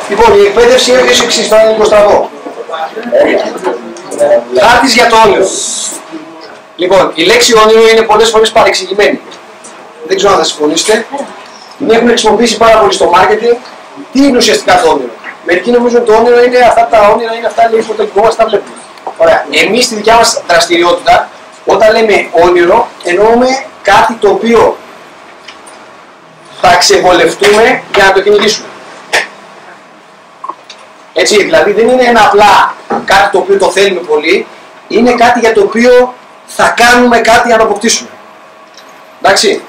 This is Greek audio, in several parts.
Λοιπόν, η εκπαίδευση είναι το εξής, θα είναι λίγο στραβό. Χάρτης για το όνειρο. Λοιπόν, η λέξη όνειρο είναι πολλές φορές παρεξηγημένη. Δεν ξέρω αν θα συμφωνήσετε. Την έχουν χρησιμοποιήσει πάρα πολύ στο marketing. Τι είναι ουσιαστικά το όνειρο? Μερικοί νομίζουν ότι το όνειρο είναι αυτά τα όνειρα, είναι αυτά που τα κοιμόμαστε, τα βλέπουμε. Ωραία. Εμείς στη δικιά μας δραστηριότητα, όταν λέμε όνειρο, εννοούμε κάτι το οποίο θα ξεβολευτούμε για να το κυνηγήσουμε. Έτσι, δηλαδή δεν είναι ένα απλά κάτι το οποίο το θέλουμε πολύ, είναι κάτι για το οποίο θα κάνουμε κάτι για να το αποκτήσουμε. Εντάξει.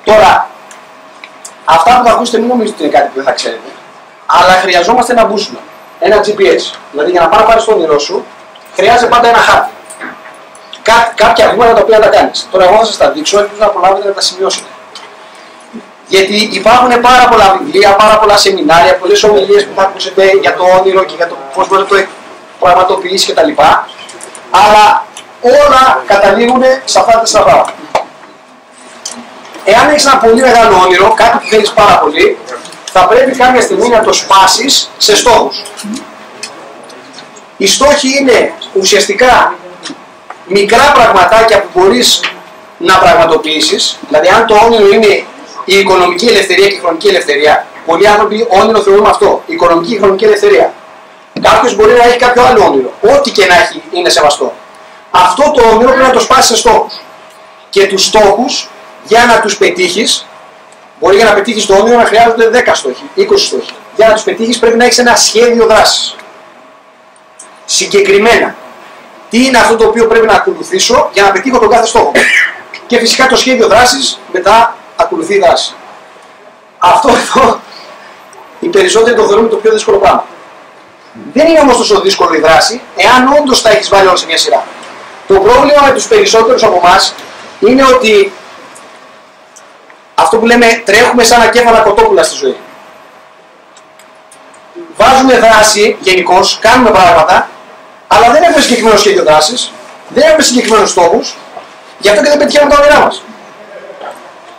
Τώρα, αυτά που θα ακούσετε μην νομίζετε ότι είναι κάτι που δεν θα ξέρετε, αλλά χρειαζόμαστε ένα μπούσουλα, ένα GPS. Δηλαδή για να πάρει το όνειρό σου, χρειάζεται πάντα ένα χάρτη. Κάποια βήματα τα οποία τα κάνεις. Τώρα εγώ θα σας τα δείξω, ελπίζω να προλάβετε να τα σημειώσετε. Γιατί υπάρχουν πάρα πολλά βιβλία, πάρα πολλά σεμινάρια, πολλές ομιλίες που θα ακούσετε για το όνειρο και για το πώς μπορεί να το πραγματοποιήσει κτλ. Αλλά όλα καταλήγουν σε αυτά τα τέσσερα πράγματα. Εάν έχεις ένα πολύ μεγάλο όνειρο, κάτι που θέλεις πάρα πολύ, θα πρέπει κάποια στιγμή να το σπάσεις σε στόχους. Οι στόχοι είναι ουσιαστικά μικρά πραγματάκια που μπορείς να πραγματοποιήσεις. Δηλαδή, αν το όνειρο είναι η οικονομική ελευθερία και η χρονική ελευθερία, πολλοί άνθρωποι όνειρο θεωρούν αυτό. Η οικονομική και η χρονική ελευθερία. Κάποιος μπορεί να έχει κάποιο άλλο όνειρο. Ό,τι και να έχει είναι σεβαστό. Αυτό το όνειρο πρέπει να το σπάσεις σε στόχους. Και τους στόχους, για να τους πετύχεις, μπορεί για να πετύχεις το όνειρο να χρειάζονται 10 στόχοι, 20 στόχοι. Για να τους πετύχεις πρέπει να έχεις ένα σχέδιο δράσης. Συγκεκριμένα, τι είναι αυτό το οποίο πρέπει να ακολουθήσω για να πετύχω τον κάθε στόχο. Και φυσικά το σχέδιο δράσης μετά ακολουθεί η δράση. Αυτό εδώ οι περισσότεροι το θεωρούν το πιο δύσκολο πράγμα. Δεν είναι όμως τόσο δύσκολο η δράση, εάν όντως τα έχεις βάλει όλα σε μια σειρά. Το πρόβλημα με τους περισσότερους από εμάς είναι ότι αυτό που λέμε τρέχουμε σαν ακέφαλα κοτόπουλα στη ζωή. Βάζουμε δράση γενικώς, κάνουμε πράγματα, αλλά δεν έχουμε συγκεκριμένο σχέδιο δράσης, δεν έχουμε συγκεκριμένους στόχους, γι' αυτό και δεν πετυχαίνουμε τα όνειρά μας.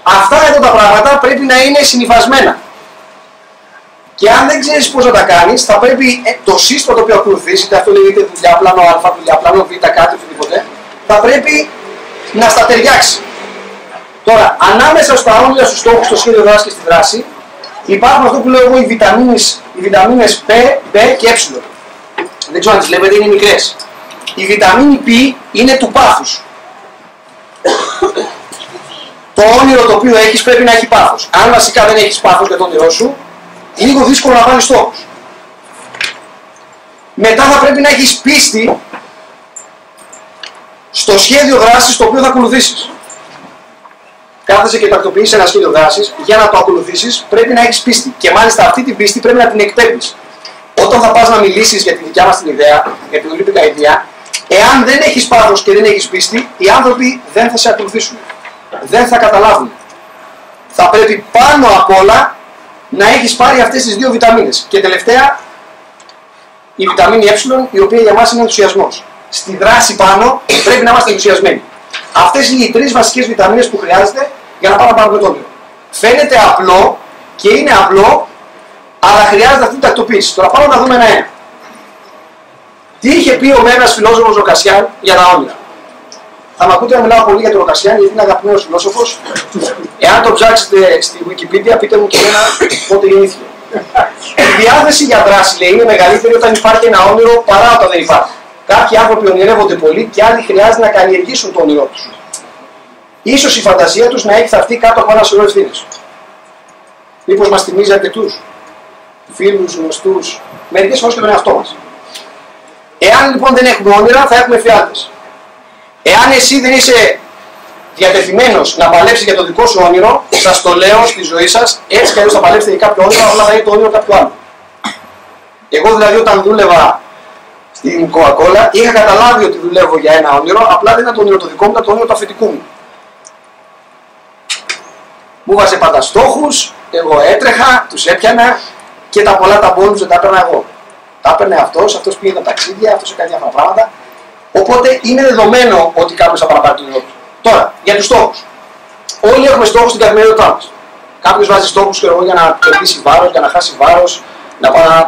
Αυτά εδώ τα πράγματα πρέπει να είναι συνυφασμένα. Και αν δεν ξέρεις πώς να τα κάνεις, θα πρέπει το σύστημα το οποίο ακολουθείς, είτε αυτό λέγεται δουλειά πλάνο Α, δουλειά πλάνο Β, κάτι οτιδήποτε, θα πρέπει να στα ταιριάξει. Τώρα, ανάμεσα στα όνειρα, στους στόχους, στο σχέδιο δράσης και στη δράση, υπάρχουν αυτό που λέω εγώ οι βιταμίνες P, B και Ε. Δεν ξέρω αν τις βλέπετε, είναι μικρές. Η βιταμίνη P είναι του πάθους. Το όνειρο το οποίο έχεις πρέπει να έχει πάθος. Αν βασικά δεν έχεις πάθος για το όνειρό σου, είναι λίγο δύσκολο να βάλεις στόχους. Μετά θα πρέπει να έχεις πίστη στο σχέδιο δράσης το οποίο θα ακολουθήσεις. Κάθεσαι και τακτοποιήσεις ένα σχέδιο δράσης, για να το ακολουθήσεις πρέπει να έχεις πίστη. Και μάλιστα αυτή την πίστη πρέπει να την εκπέμπεις. Όταν θα πας να μιλήσεις για τη δικιά μας την ιδέα, για την ολύμπικα ιδέα, εάν δεν έχεις πάθος και δεν έχεις πίστη, οι άνθρωποι δεν θα σε ακολουθήσουν. Δεν θα καταλάβουν. Θα πρέπει πάνω απ' όλα να έχεις πάρει αυτές τις δύο βιταμίνες. Και τελευταία, η βιταμίνη Ε, η οποία για μας είναι ενθουσιασμός. Στη δράση πάνω πρέπει να είμαστε ενθουσιασμένοι. Αυτές είναι οι τρεις βασικές βιταμίνες που χρειάζεται για να πάμε να πάρουμε το όνειρο. Φαίνεται απλό και είναι απλό, αλλά χρειάζεται αυτή την τακτοποίηση. Τώρα πάμε να δούμε ένα-ένα. Τι είχε πει ο Μέγας φιλόσοφος Λοκασιάν για τα όνειρα? Θα με ακούτε να μιλάω πολύ για τον Λοκασιάν, γιατί είναι αγαπημένος φιλόσοφος. Εάν το ψάξετε στη Wikipedia, πείτε μου και εμένα πότε γεννήθηκε. Η διάθεση για δράση, λέει, είναι μεγαλύτερη όταν υπάρχει ένα όνειρο παρά όταν δεν υπάρχει. Κάποιοι άνθρωποι ονειρεύονται πολύ και άλλοι χρειάζεται να καλλιεργήσουν το όνειρό τους. Ίσως η φαντασία τους να έχει θαυτεί κάτω από ένα σωρό ευθύνες. Μήπως μας θυμίζει αρκετούς φίλους, γνωστούς, μερικές φορές και τον εαυτό μας. Εάν λοιπόν δεν έχουμε όνειρα, θα έχουμε φιάλτες. Εάν εσύ δεν είσαι διατεθειμένος να παλέψεις για το δικό σου όνειρο, σας το λέω στη ζωή σας, έτσι κι αλλιώς θα παλέψετε για κάποιο όνειρο, αλλά θα είναι το όνειρο κάποιου άλλου. Εγώ δηλαδή όταν δούλευα στην Coca-Cola, είχα καταλάβει ότι δουλεύω για ένα όνειρο, απλά δεν ήταν το όνειρο το δικό μου, ήταν το όνειρο του αφεντικού μου. Μου βάζε πάντα στόχους, εγώ έτρεχα, τους έπιανα και τα πολλά τα bonus δεν τα έπαιρνα εγώ. Τα έπαιρνε αυτός πήγε τα ταξίδια, αυτός έκανε διάφορα πράγματα. Οπότε είναι δεδομένο ότι κάποιος θα παραπάρει το όνειρο του. Τώρα, για τους στόχους. Όλοι έχουμε στόχους στην καθημερινότητά μας. Κάποιος βάζει στόχους για να κερδίσει βάρος, για να χάσει βάρος, να πάω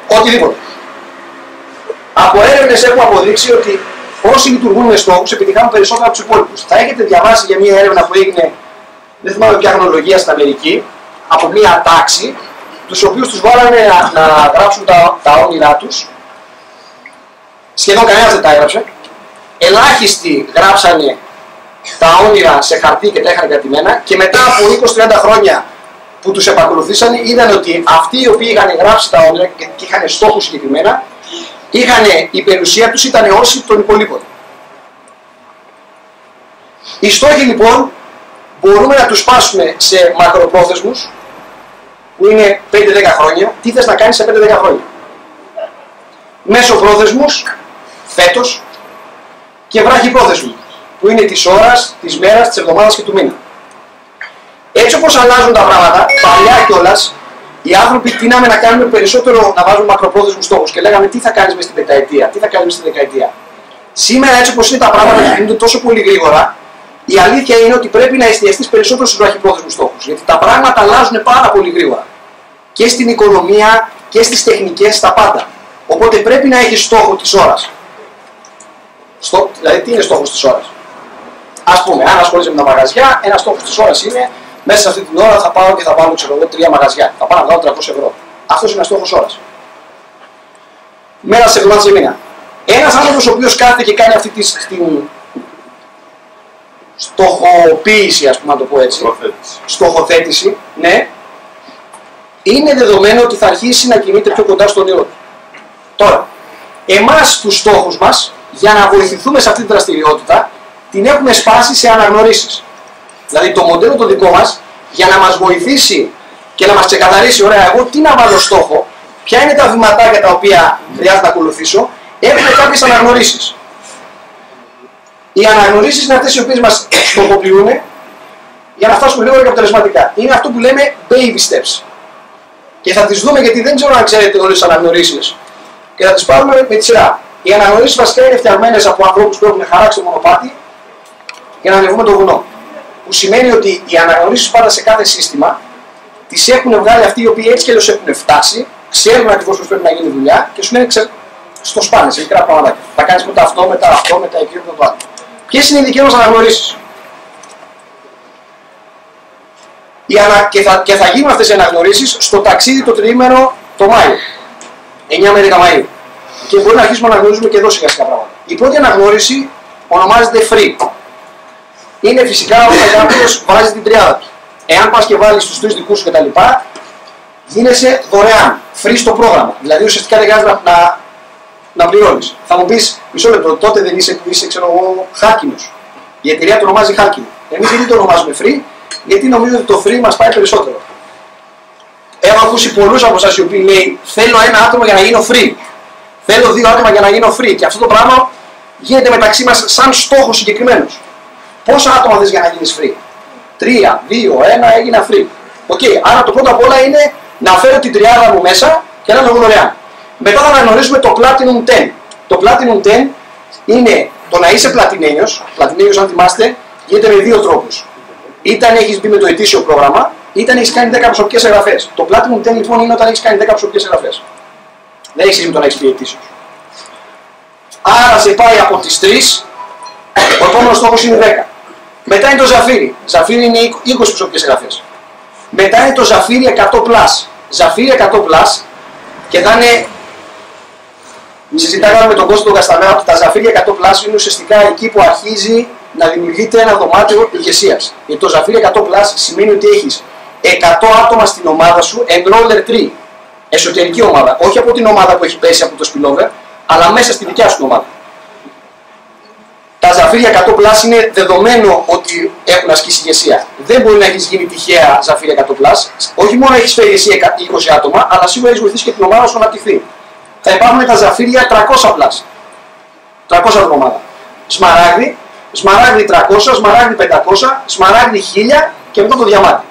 οτιδήποτε. Από έρευνες έχουμε αποδείξει ότι όσοι λειτουργούν με στόχους επιτυχάνουν περισσότερα από τους υπόλοιπους. Θα έχετε διαβάσει για μια έρευνα που έγινε, δεν θυμάμαι ποια χρονολογία, στην Αμερική, από μια τάξη, τους οποίους τους βάλανε να γράψουν τα όνειρά τους. Σχεδόν κανένας δεν τα έγραψε. Ελάχιστοι γράψανε τα όνειρα σε χαρτί και τα είχαν κρατημένα και μετά από 20-30 χρόνια που τους επακολουθήσαν είδαν ότι αυτοί οι οποίοι είχαν γράψει τα όνειρα και είχαν στόχους συγκεκριμένα, η περιουσία τους ήταν όσοι των υπολείπων. Οι στόχοι λοιπόν μπορούμε να τους σπάσουμε σε μακροπρόθεσμους που είναι 5-10 χρόνια. Τι θες να κάνεις σε 5-10 χρόνια? Μέσοπρόθεσμους, φέτος, και βράχυπρόθεσμους που είναι της ώρας, της μέρας, της εβδομάδας και του μήνα. Έτσι όπως αλλάζουν τα πράγματα, παλιά κιόλας, οι άνθρωποι τείναμε να κάνουμε περισσότερο, να βάζουν μακροπρόθεσμους στόχους και λέγαμε τι θα κάνεις μες στην πενταετία, τι θα κάνεις μες στην δεκαετία. Σήμερα, έτσι όπως είναι τα πράγματα και γίνονται τόσο πολύ γρήγορα, η αλήθεια είναι ότι πρέπει να εστιαστείς περισσότερο στους βραχυπρόθεσμους στόχους. Γιατί τα πράγματα αλλάζουν πάρα πολύ γρήγορα. Και στην οικονομία και στις τεχνικές, στα πάντα. Οπότε πρέπει να έχεις στόχο της ώρας. Δηλαδή, τι είναι στόχος της ώρας? Ας πούμε, αν ασχολείσαι με τα μαγαζιά, ένα στόχος της ώρας είναι μέσα σε αυτή την ώρα θα πάω και θα βάλω 3 μαγαζιά. Θα πάω να βγάλω 300 ευρώ. Αυτός είναι ένας στόχος ώρας. Μέρα σε εβδομάδα σε μήνα. Ένας άνθρωπος ο οποίος κάθεται και κάνει αυτή τη στοχοποίηση, ας πούμε να το πω έτσι, στοχοθέτηση, ναι, είναι δεδομένο ότι θα αρχίσει να κινείται πιο κοντά στον όνειρο του. Τώρα, εμάς τους στόχους μας, για να βοηθηθούμε σε αυτή τη δραστηριότητα, την έχουμε σπάσει σε αναγνωρίσεις. Δηλαδή το μοντέλο το δικό μας, για να μας βοηθήσει και να μας ξεκαθαρίσει, ωραία, εγώ τι να βάλω στόχο, ποια είναι τα βηματάκια τα οποία χρειάζεται να ακολουθήσω, έχουμε κάποιες αναγνωρίσεις. Οι αναγνωρίσεις είναι αυτές οι οποίες μας στοχοποιούν για να φτάσουμε λίγο και αποτελεσματικά. Είναι αυτό που λέμε baby steps. Και θα τις δούμε γιατί δεν ξέρω αν ξέρετε όλες τις αναγνωρίσεις. Και θα τις πάρουμε με τη σειρά. Οι αναγνωρίσεις βασικά είναι φτιαγμένες από ανθρώπους που έχουν χαράξει το μονοπάτι για να ανεβούμε το βουνό. Που σημαίνει ότι οι αναγνωρίσεις πάντα σε κάθε σύστημα τις έχουν βγάλει αυτοί οι οποίοι έτσι και αλλιώς έχουν φτάσει, ξέρουν ακριβώς πώς πρέπει να γίνει δουλειά και σου λένε στο σπάνε σε μικρά πράγματα. Θα κάνεις μετά αυτό, μετά αυτό, μετά εκείνο, μετά το άλλο. Ποιες είναι οι δικές μας αναγνωρίσεις? Και θα γίνουν αυτές οι αναγνωρίσεις στο ταξίδι το τριήμερο το Μάιο, 9 με 10 Μαΐου. Και μπορεί να αρχίσουμε να αναγνωρίζουμε και εδώ σιγά σιγά πράγματα. Η πρώτη αναγνώριση ονομάζεται free. Είναι φυσικά όταν κάποιος βάζει την τριάδα του. Εάν πας και βάλεις τους 3 δικούς σου κτλ., γίνεσαι δωρεάν, free στο πρόγραμμα. Δηλαδή ουσιαστικά δεν χρειάζεται να πληρώνεις. Θα μου πεις, μισό λεπτό, τότε δεν είσαι που είσαι, ξέρω εγώ, χάλκινος. Η εταιρεία το ονομάζει χάλκινο. Εμείς δεν το ονομάζουμε free, γιατί νομίζω ότι το free μας πάει περισσότερο. Έχω ακούσει πολλούς από εσάς οι οποίοι λέει θέλω ένα άτομο για να γίνω free. Θέλω 2 άτομα για να γίνω free. Και αυτό το πράγμα γίνεται μεταξύ μας σαν στόχος συγκεκριμένος. Πόσα άτομα θες για να γίνεις free? 3, 2, 1, έγινα free. Άρα το πρώτο απ' όλα είναι να φέρω την τριάδα μου μέσα και να είναι δωρεάν. Μετά θα αναγνωρίσουμε το Platinum 10. Το Platinum 10 είναι το να είσαι πλατινένιος. Πλατινένιος, αν θυμάστε, γίνεται με 2 τρόπους. Είτε αν έχεις μπει με το ετήσιο πρόγραμμα, είτε αν έχεις κάνει 10 προσωπικές εγγραφές. Το Platinum 10 λοιπόν είναι όταν έχεις κάνει 10 προσωπικές εγγραφές. Δεν έχεις με το να έχεις μπει ετήσιος. Άρα σε πάει από τις 3, ο επόμενος στόχος είναι 10. Μετά είναι το Ζαφύρι. Ζαφύρι είναι 20 προσωπικές εγγραφές. Μετά είναι το Ζαφύρι 100+. Ζαφύρι 100+. Και θα είναι, συζητάγαμε με τον Κώστα τον Καστανά ότι τα Ζαφύρια 100+ είναι ουσιαστικά εκεί που αρχίζει να δημιουργείται ένα δωμάτιο ηγεσίας. Γιατί το Ζαφύρια 100+ σημαίνει ότι έχεις 100 άτομα στην ομάδα σου, enroller 3, εσωτερική ομάδα. Όχι από την ομάδα που έχει πέσει από το spillover, αλλά μέσα στη δικιά σου ομάδα. Τα Ζαφύρια 100+ είναι δεδομένο ότι έχουν ασκήσει ηγεσία. Δεν μπορεί να έχεις γίνει τυχαία Ζαφύρια 100+. Όχι μόνο έχεις φέρει εσύ 20 άτομα, αλλά σίγουρα έχεις βοηθήσει και την ομάδα σου να αναπτυχθεί. Θα υπάρχουν τα Ζαφύρια 300+. 300 ομάδα. Σμαράγδι, Σμαράγδι 300, Σμαράγδι 500, Σμαράγδι 1000 και μετά το Διαμάντι.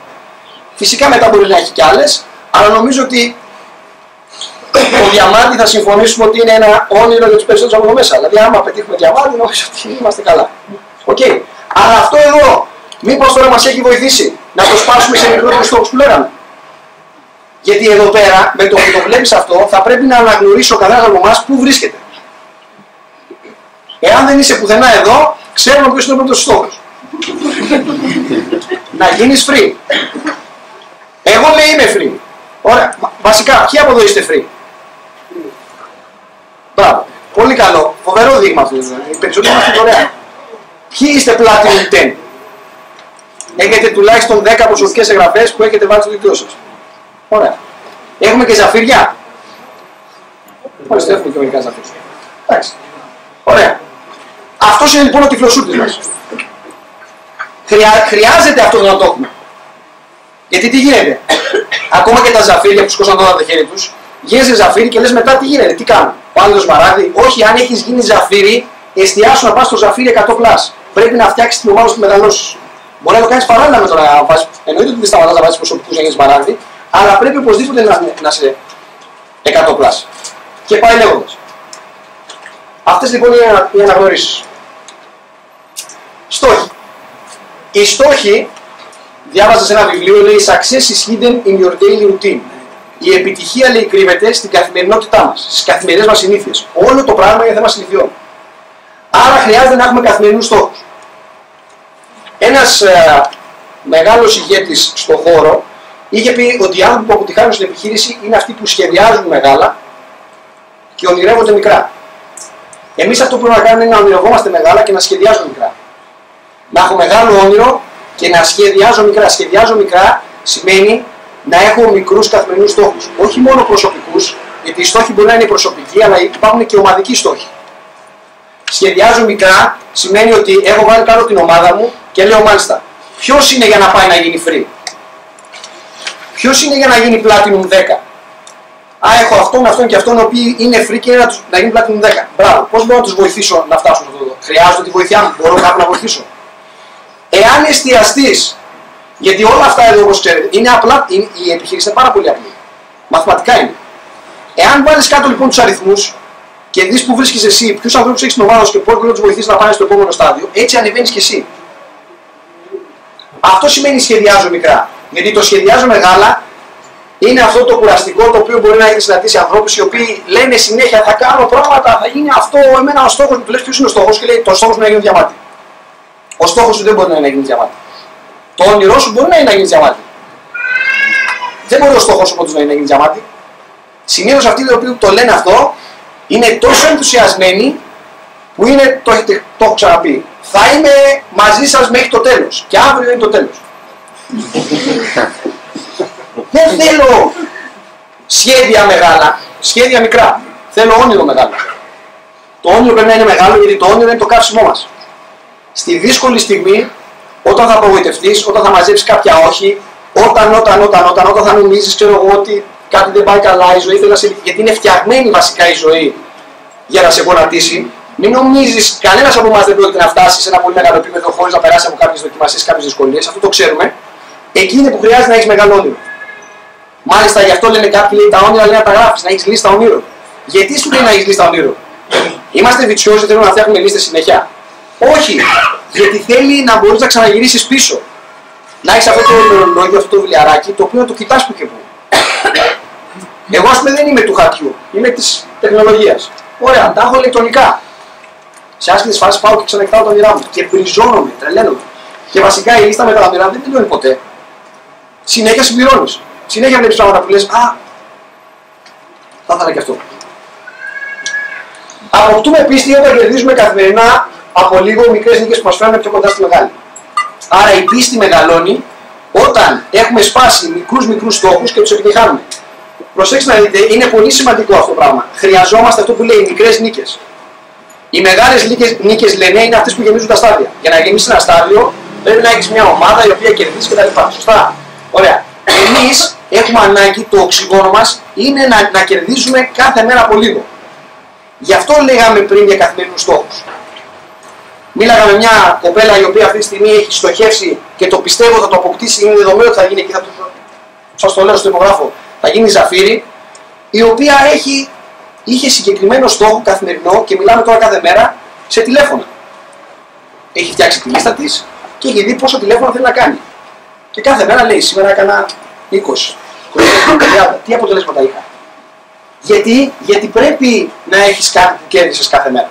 Φυσικά μετά μπορεί να έχει κι άλλες, αλλά νομίζω ότι το Διαμάντι θα συμφωνήσουμε ότι είναι ένα όνειρο για τους περισσότερους από εδώ μέσα. Δηλαδή, άμα πετύχουμε Διαμάντι, νομίζω ότι είμαστε καλά. Αλλά αυτό εδώ, μήπως τώρα μας έχει βοηθήσει να το σπάσουμε σε μικρότερους στόχους που λέγαμε? Γιατί εδώ πέρα, με το που το βλέπεις αυτό, θα πρέπει να αναγνωρίσει ο καθένας από εμάς πού βρίσκεται. Εάν δεν είσαι πουθενά εδώ, ξέρουμε ποιος είναι ο πρώτος στόχος. Να γίνεις free. Εγώ λέει είμαι free. Ωραία. Βασικά, ποιοι από εδώ είστε free? Μπράβο. Πολύ καλό. Φοβερό δείγμα αυτό. Οι περισσότεροι είμαστε δωρεάν. Ποιοι είστε Platinum 10? Έχετε τουλάχιστον 10 προσωπικές εγγραφές που έχετε βάλει στο δίκτυό σας. Ωραία. Έχουμε και ζαφύρια. Ορίστε, έχουμε και μερικά ζαφύρια. Εντάξει. Ωραία. Αυτός είναι λοιπόν ο τυφλοσούρτης μας. Χρειάζεται αυτό να το έχουμε. Γιατί τι γίνεται? Ακόμα και τα ζαφύρια που σκόσαν τώρα τα χέρια τους, γίνεσαι ζαφύρι και λες μετά τι γίνεται, τι κάνω? Πάλι το σμαράγδι? Όχι, αν έχεις γίνει ζαφύρι, εστιάσου να πας στο ζαφύρι 100+. Πρέπει να φτιάξεις την ομάδα σου και μεγαλώσεις. Μπορεί να το κάνεις παράλληλα με το να βάζεις. Εννοείται ότι δεν σταματάς να βάζεις προσωπικούς για να γίνεις σμαράγδι, αλλά πρέπει οπωσδήποτε να είσαι 100+. Και πάει λέγοντας. Αυτές λοιπόν είναι οι αναγνωρίσεις. Στόχοι. Οι στόχοι, διάβαζα σε ένα βιβλίο, λέει Success is hidden in your daily routine. Η επιτυχία, λέει, κρύβεται στην καθημερινότητά μας, στις καθημερινές μας συνήθειες. Όλο το πράγμα είναι θέμα συνηθιών. Άρα χρειάζεται να έχουμε καθημερινούς στόχους. Ένας μεγάλος ηγέτης στον χώρο είχε πει ότι οι άνθρωποι που αποτυχάνουν στην επιχείρηση είναι αυτοί που σχεδιάζουν μεγάλα και ονειρεύονται μικρά. Εμείς αυτό που πρέπει να κάνουμε είναι να ονειρευόμαστε μεγάλα και να σχεδιάζουμε μικρά. Να έχω μεγάλο όνειρο και να σχεδιάζω μικρά. Σχεδιάζω μικρά σημαίνει να έχω μικρούς καθημερινούς στόχους. Όχι μόνο προσωπικούς, γιατί οι στόχοι μπορεί να είναι προσωπικοί, αλλά υπάρχουν και ομαδικοί στόχοι. Σχεδιάζω μικρά σημαίνει ότι έχω βάλει κάτω την ομάδα μου και λέω μάλιστα ποιος είναι για να πάει να γίνει free. Ποιος είναι για να γίνει platinum 10. Α, έχω αυτόν και αυτόν, οι οποίοι είναι free και να γίνει platinum 10. Μπράβο, πώς μπορώ να τους βοηθήσω να φτάσουν σε αυτό το? Χρειάζονται τη βοήθειά μου, μπορώ κάπου να βοηθήσω? Εάν εστιαστείς, γιατί όλα αυτά εδώ όπως ξέρετε, είναι απλά, η επιχείρηση είναι πάρα πολύ απλή. Μαθηματικά είναι. Εάν βάλεις κάτω λοιπόν τους αριθμούς και δεις που βρίσκεις εσύ, ποιους ανθρώπους έχεις στην ομάδα σου και πώς μπορεί να τους βοηθήσεις να πάνε στο επόμενο στάδιο, έτσι ανεβαίνεις και εσύ. Αυτό σημαίνει σχεδιάζω μικρά. Γιατί το σχεδιάζω μεγάλα είναι αυτό το κουραστικό το οποίο μπορεί να έχει συναντήσει ανθρώπους οι οποίοι λένε συνέχεια θα κάνω πράγματα, θα γίνει αυτό, εμένα ο στόχος μου. Του λες ποιος είναι ο στόχος και λέει το στόχος μου να γίνει διαμάτι. Ο στόχος σου δεν μπορεί να είναι να γίνει διαμάτι. Το όνειρό σου μπορεί να είναι να γίνει διαμάτι. Δεν μπορεί ο στόχος σου να είναι να γίνει διαμάτι. Συνήθως αυτοί οι οποίοι το λένε αυτό είναι τόσο ενθουσιασμένοι που είναι, το έχω ξαναπεί, θα είμαι μαζί σας μέχρι το τέλος και αύριο είναι το τέλος. Δεν θέλω σχέδια μεγάλα, σχέδια μικρά. Θέλω όνειρο μεγάλο. Το όνειρο πρέπει να είναι μεγάλο γιατί το όνειρο είναι το καύσιμό μας. Στη δύσκολη στιγμή, όταν θα απογοητευτείς, όταν θα μαζέψεις κάποια όχι, όταν θα νομίζεις, ξέρω εγώ, ότι κάτι δεν πάει καλά, η ζωή θέλει γιατί είναι φτιαγμένη βασικά η ζωή για να σε γονατίσει. Μην νομίζεις, κανένας από εμάς δεν πρόκειται να φτάσει σε ένα πολύ μεγάλο επίπεδο χωρίς να περάσει από κάποιες δοκιμασίες, κάποιες δυσκολίες. Αυτό το ξέρουμε. Εκεί είναι που χρειάζεται να έχεις μεγάλο όνειρο. Μάλιστα γι' αυτό λένε κάποιοι, λέει, τα όνειρα λέει να τα γράφεις, να έχεις λίστα ονείρων. Γιατί σου λέει να έχεις λίστα ονείρων? Είμαστε βιτσιόζοι, θέλουμε να φτιάχνουμε λίστες συνέχεια? Όχι, γιατί θέλει να μπορείς να ξαναγυρίσεις πίσω. Να έχεις αυτό το ημερολόγιο, αυτό το βιβλιαράκι, το οποίο να το κοιτάς που και που. Εγώ ας πούμε δεν είμαι του χαρτιού, είμαι της τεχνολογίας. Ωραία, τα έχω ηλεκτρονικά. Σε άσχετες φάσεις πάω και ξανεκτάω τα όνειρά μου και μπριζώνομαι, τρελαίνομαι. Και βασικά η λίστα με τα όνειρά δεν τελειώνει ποτέ. Συνέχεια συμπληρώνεις. Συνέχεια βλέπεις πράγματα που λες, α, θα ήθελα και αυτό. Αποκτούμε πίστη όταν κερδίζουμε καθημερινά από λίγο μικρές νίκες που μας φέρνουν πιο κοντά στη μεγάλη. Άρα η πίστη μεγαλώνει όταν έχουμε σπάσει μικρούς στόχους και τους επιτυχάνουμε. Προσέξτε να δείτε, είναι πολύ σημαντικό αυτό το πράγμα. Χρειαζόμαστε αυτό που λέει μικρές νίκες. Οι μεγάλες νίκες λένε είναι αυτές που γεμίζουν τα στάδια. Για να γεμίσεις ένα στάδιο πρέπει να έχεις μια ομάδα η οποία κερδίζει κτλ. Σωστά. Ωραία. Εμείς έχουμε ανάγκη, το οξυγόνο μας είναι να κερδίζουμε κάθε μέρα από λίγο. Γι' αυτό λέγαμε πριν για καθημερινούς στόχους. Μίλαγα με μια κοπέλα η οποία αυτή τη στιγμή έχει στοχεύσει και το πιστεύω θα το αποκτήσει, είναι δεδομένο ότι θα γίνει και σας το λέω στο υπογράφο, θα γίνει ζαφύρι, η οποία είχε συγκεκριμένο στόχο καθημερινό και μιλάμε τώρα κάθε μέρα σε τηλέφωνα. Έχει φτιάξει τη λίστα της και έχει δει πόσο τηλέφωνο θέλει να κάνει. Και κάθε μέρα λέει σήμερα έκανα 20, Τι αποτελέσματα είχα. Γιατί πρέπει να έχεις κάτι που κέρδισες κάθε μέρα.